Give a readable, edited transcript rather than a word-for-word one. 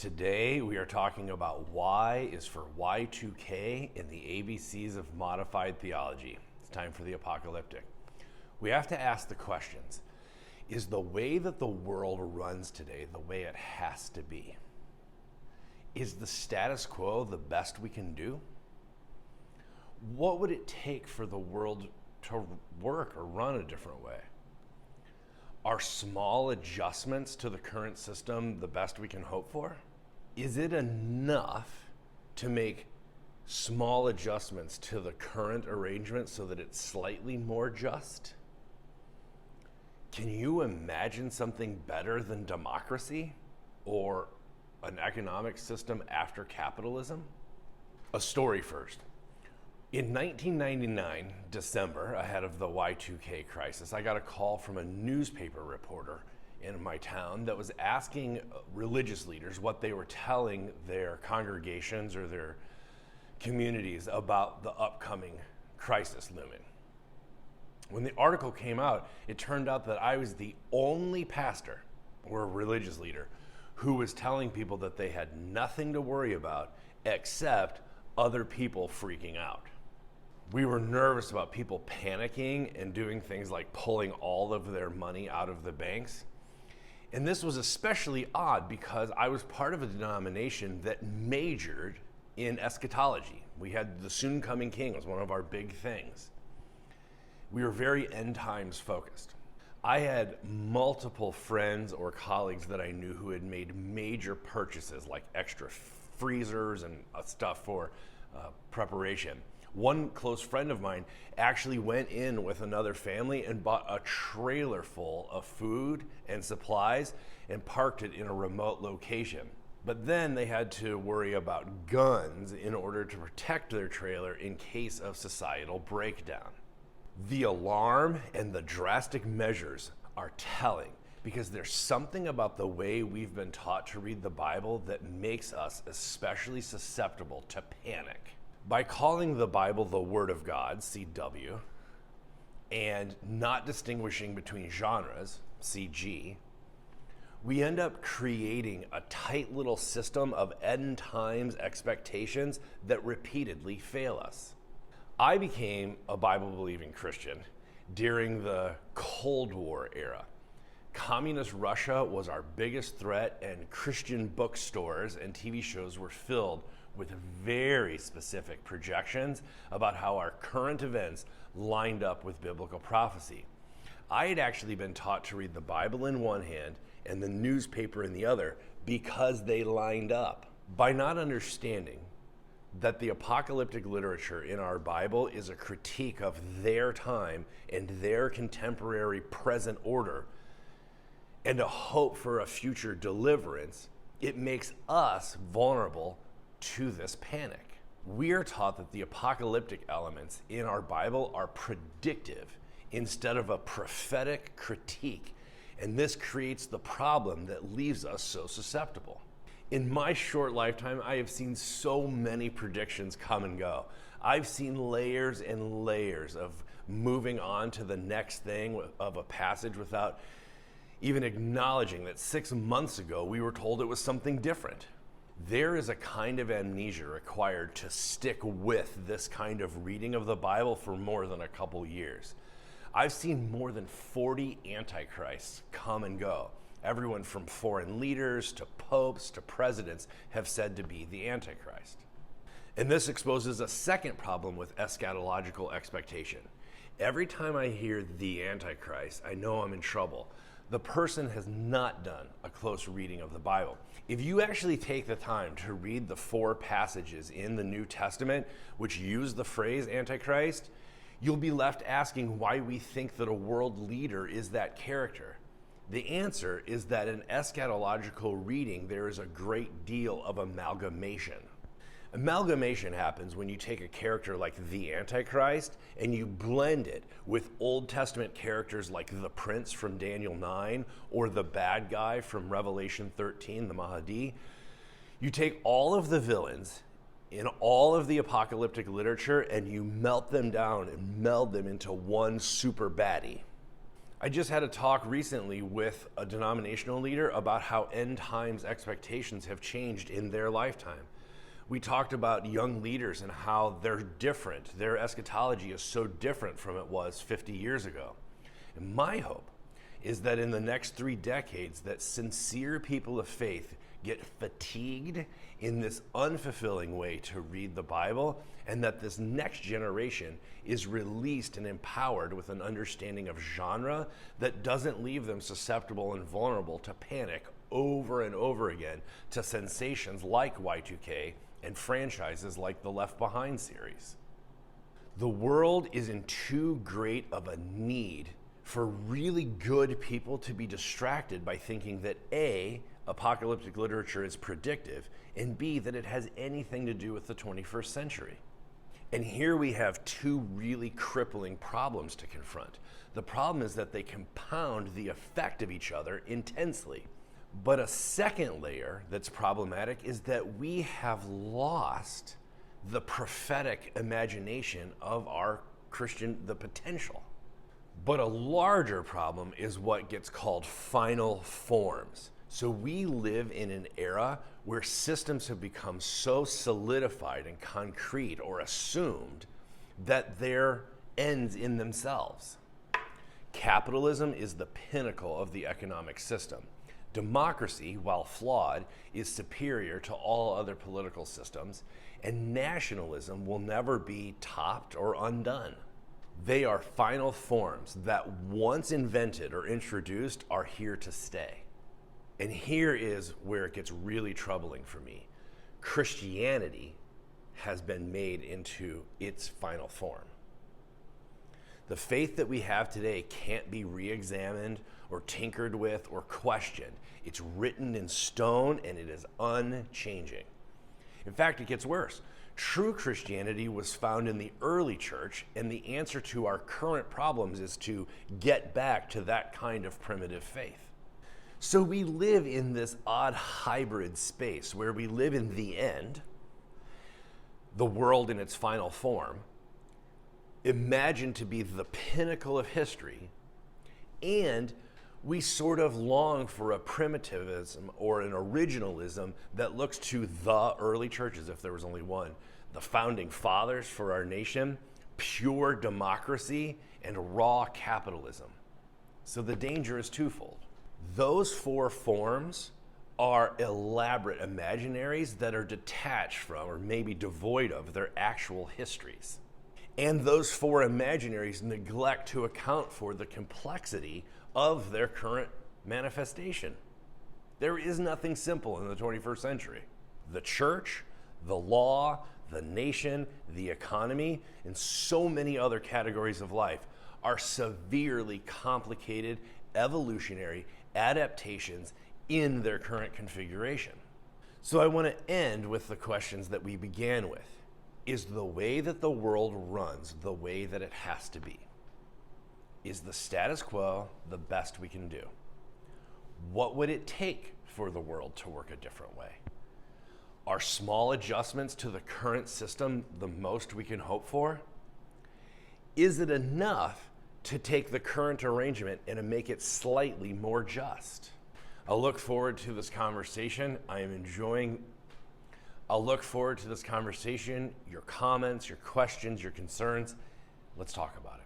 Today we are talking about Y is for Y2K in the ABCs of modified theology. It's time for the apocalyptic. We have to ask the questions. Is the way that the world runs today the way it has to be? Is the status quo the best we can do? What would it take for the world to work or run a different way? Are small adjustments to the current system the best we can hope for? Is it enough to make small adjustments to the current arrangement so that it's slightly more just? Can you imagine something better than democracy or an economic system after capitalism? A story first. In 1999, December, ahead of the Y2K crisis, I got a call from a newspaper reporter in my town that was asking religious leaders what they were telling their congregations or their communities about the upcoming crisis looming. When the article came out, it turned out that I was the only pastor or religious leader who was telling people that they had nothing to worry about except other people freaking out. We were nervous about people panicking and doing things like pulling all of their money out of the banks. And this was especially odd because I was part of a denomination that majored in eschatology. We had the soon coming king was one of our big things. We were very end times focused. I had multiple friends or colleagues that I knew who had made major purchases like extra freezers and stuff for preparation. One close friend of mine actually went in with another family and bought a trailer full of food and supplies and parked it in a remote location. But then they had to worry about guns in order to protect their trailer in case of societal breakdown. The alarm and the drastic measures are telling because there's something about the way we've been taught to read the Bible that makes us especially susceptible to panic. By calling the Bible the Word of God, CW, and not distinguishing between genres, CG, we end up creating a tight little system of end times expectations that repeatedly fail us. I became a Bible-believing Christian during the Cold War era. Communist Russia was our biggest threat, and Christian bookstores and TV shows were filled with very specific projections about how our current events lined up with biblical prophecy. I had actually been taught to read the Bible in one hand and the newspaper in the other because they lined up. By not understanding that the apocalyptic literature in our Bible is a critique of their time and their contemporary present order and a hope for a future deliverance, it makes us vulnerable to this panic. We are taught that the apocalyptic elements in our Bible are predictive instead of a prophetic critique, and this creates the problem that leaves us so susceptible. In my short lifetime, I have seen so many predictions come and go. I've seen layers and layers of moving on to the next thing of a passage without even acknowledging that 6 months ago we were told it was something different. There is a kind of amnesia required to stick with this kind of reading of the Bible for more than a couple years. I've seen more than 40 antichrists come and go. Everyone from foreign leaders to popes to presidents have said to be the Antichrist. And this exposes a second problem with eschatological expectation. Every time I hear the Antichrist, I know I'm in trouble. The person has not done a close reading of the Bible. If you actually take the time to read the 4 passages in the New Testament which use the phrase Antichrist, you'll be left asking why we think that a world leader is that character. The answer is that in eschatological reading, there is a great deal of amalgamation. Amalgamation happens when you take a character like the Antichrist and you blend it with Old Testament characters like the Prince from Daniel 9 or the bad guy from Revelation 13, the Mahdi. You take all of the villains in all of the apocalyptic literature and you melt them down and meld them into one super baddie. I just had a talk recently with a denominational leader about how end times expectations have changed in their lifetime. We talked about young leaders and how they're different. Their eschatology is so different from it was 50 years ago. And my hope is that in the next 3 decades, that sincere people of faith get fatigued in this unfulfilling way to read the Bible, and that this next generation is released and empowered with an understanding of genre that doesn't leave them susceptible and vulnerable to panic over and over again to sensations like Y2K and franchises like the Left Behind series. The world is in too great of a need for really good people to be distracted by thinking that A, apocalyptic literature is predictive, and B, that it has anything to do with the 21st century. And here we have 2 really crippling problems to confront. The problem is that they compound the effect of each other intensely. But a second layer that's problematic is that we have lost the prophetic imagination of our the potential. But a larger problem is what gets called final forms. So we live in an era where systems have become so solidified and concrete or assumed that they're ends in themselves. Capitalism is the pinnacle of the economic system. Democracy, while flawed, is superior to all other political systems, and nationalism will never be topped or undone. They are final forms that, once invented or introduced, are here to stay. And here is where it gets really troubling for me. Christianity has been made into its final form. The faith that we have today can't be re-examined or tinkered with or questioned. It's written in stone and it is unchanging. In fact, it gets worse. True Christianity was found in the early church, and the answer to our current problems is to get back to that kind of primitive faith. So we live in this odd hybrid space where we live in the end, the world in its final form, imagined to be the pinnacle of history, and we sort of long for a primitivism or an originalism that looks to the early churches, if there was only one, the founding fathers for our nation, pure democracy, and raw capitalism. So the danger is twofold. Those 4 forms are elaborate imaginaries that are detached from, or maybe devoid of, their actual histories. And those 4 imaginaries neglect to account for the complexity of their current manifestation. There is nothing simple in the 21st century. The church, the law, the nation, the economy, and so many other categories of life are severely complicated evolutionary adaptations in their current configuration. So I want to end with the questions that we began with. Is the way that the world runs the way that it has to be? Is the status quo the best we can do? What would it take for the world to work a different way? Are small adjustments to the current system the most we can hope for? Is it enough to take the current arrangement and to make it slightly more just? I'll look forward to this conversation. I'll look forward to this conversation, your comments, your questions, your concerns. Let's talk about it.